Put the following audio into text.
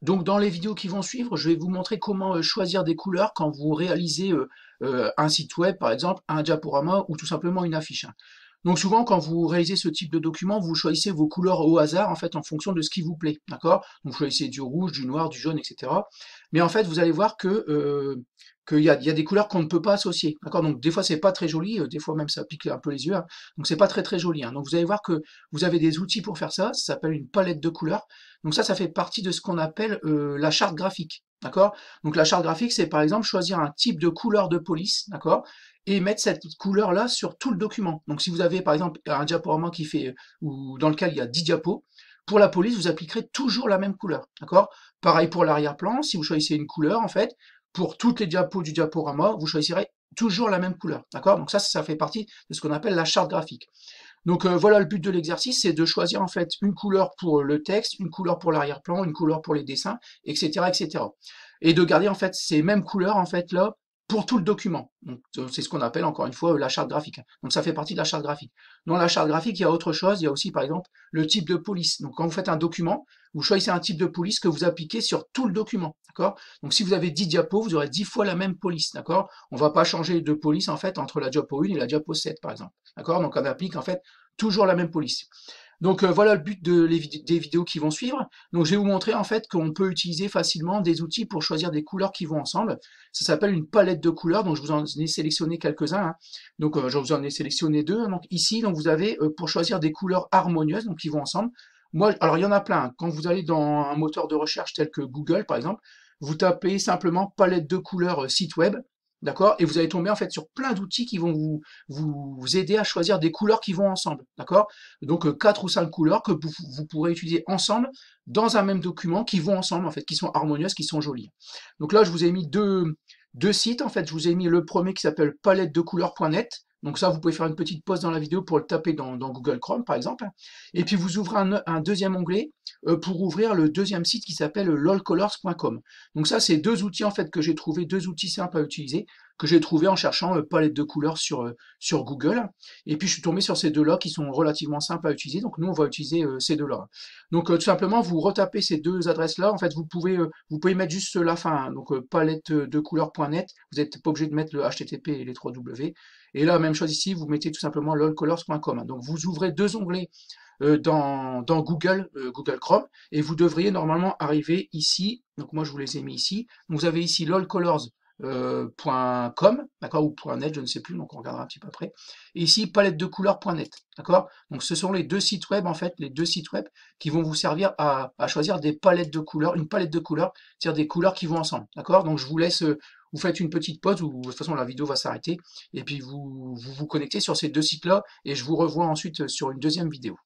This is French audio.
Donc dans les vidéos qui vont suivre, je vais vous montrer comment choisir des couleurs quand vous réalisez un site web, par exemple, un diaporama ou tout simplement une affiche, hein. Donc souvent, quand vous réalisez ce type de document, vous choisissez vos couleurs au hasard, en fait, en fonction de ce qui vous plaît, d'accord? Donc vous choisissez du rouge, du noir, du jaune, etc. Mais en fait, vous allez voir qu'il y a des couleurs qu'on ne peut pas associer, d'accord? Donc des fois, c'est pas très joli, des fois même ça pique un peu les yeux, hein. Donc c'est pas très très joli, hein. Donc vous allez voir que vous avez des outils pour faire ça s'appelle une palette de couleurs. Donc ça fait partie de ce qu'on appelle la charte graphique, d'accord? Donc la charte graphique, c'est par exemple choisir un type de couleur de police, d'accord? Et mettre cette couleur-là sur tout le document. Donc si vous avez par exemple un diaporama qui fait, ou dans lequel il y a 10 diapos, pour la police, vous appliquerez toujours la même couleur, d'accord? Pareil pour l'arrière-plan, si vous choisissez une couleur, en fait, pour toutes les diapos du diaporama, vous choisirez toujours la même couleur, d'accord? Donc ça fait partie de ce qu'on appelle la charte graphique. Donc voilà, le but de l'exercice, c'est de choisir en fait une couleur pour le texte, une couleur pour l'arrière-plan, une couleur pour les dessins, etc., etc. Et de garder en fait ces mêmes couleurs en fait là pour tout le document. Donc c'est ce qu'on appelle encore une fois la charte graphique, hein. Donc ça fait partie de la charte graphique. Dans la charte graphique, il y a autre chose. Il y a aussi par exemple le type de police. Donc quand vous faites un document, vous choisissez un type de police que vous appliquez sur tout le document, d'accord? Donc si vous avez 10 diapos, vous aurez 10 fois la même police, d'accord? On va pas changer de police en fait entre la diapo 1 et la diapo 7 par exemple, d'accord? Donc on applique en fait toujours la même police. Donc voilà le but des vidéos qui vont suivre. Donc je vais vous montrer en fait qu'on peut utiliser facilement des outils pour choisir des couleurs qui vont ensemble. Ça s'appelle une palette de couleurs, donc je vous en ai sélectionné quelques-uns, hein. Donc je vous en ai sélectionné deux, hein. Donc ici, donc, vous avez pour choisir des couleurs harmonieuses, donc qui vont ensemble. Moi, alors il y en a plein, hein. Quand vous allez dans un moteur de recherche tel que Google par exemple, vous tapez simplement palette de couleurs site web, d'accord? Et vous allez tomber en fait sur plein d'outils qui vont vous aider à choisir des couleurs qui vont ensemble, d'accord? Donc 4 ou 5 couleurs que vous pourrez utiliser ensemble dans un même document qui vont ensemble en fait, qui sont harmonieuses, qui sont jolies. Donc là, je vous ai mis deux sites en fait. Je vous ai mis le premier qui s'appelle palettedecouleurs.net. Donc ça, vous pouvez faire une petite pause dans la vidéo pour le taper dans Google Chrome par exemple. Et puis vous ouvrez un deuxième onglet pour ouvrir le deuxième site qui s'appelle lolcolors.com. Donc ça, c'est deux outils en fait que j'ai trouvé, deux outils simples à utiliser que j'ai trouvé en cherchant palette de couleurs sur Google. Et puis je suis tombé sur ces deux-là qui sont relativement simples à utiliser. Donc nous, on va utiliser ces deux-là. Donc tout simplement, vous retapez ces deux adresses-là. En fait, vous pouvez mettre juste la fin, hein. Donc palettedecouleurs.net. Vous n'êtes pas obligé de mettre le HTTP et les 3W. Et là, même chose ici, vous mettez tout simplement lolcolors.com. Donc vous ouvrez deux onglets dans Google Chrome, et vous devriez normalement arriver ici. Donc moi, je vous les ai mis ici. Donc, vous avez ici lolcolors.com, d'accord, ou .net, je ne sais plus, donc on regardera un petit peu après. Et ici, palettedecouleurs.net, d'accord. Donc ce sont les deux sites web, en fait, les deux sites web qui vont vous servir à choisir des palettes de couleurs, une palette de couleurs, c'est-à-dire des couleurs qui vont ensemble, d'accord. Donc je vous laisse, vous faites une petite pause, ou de toute façon la vidéo va s'arrêter, et puis vous connectez sur ces deux sites-là, et je vous revois ensuite sur une deuxième vidéo.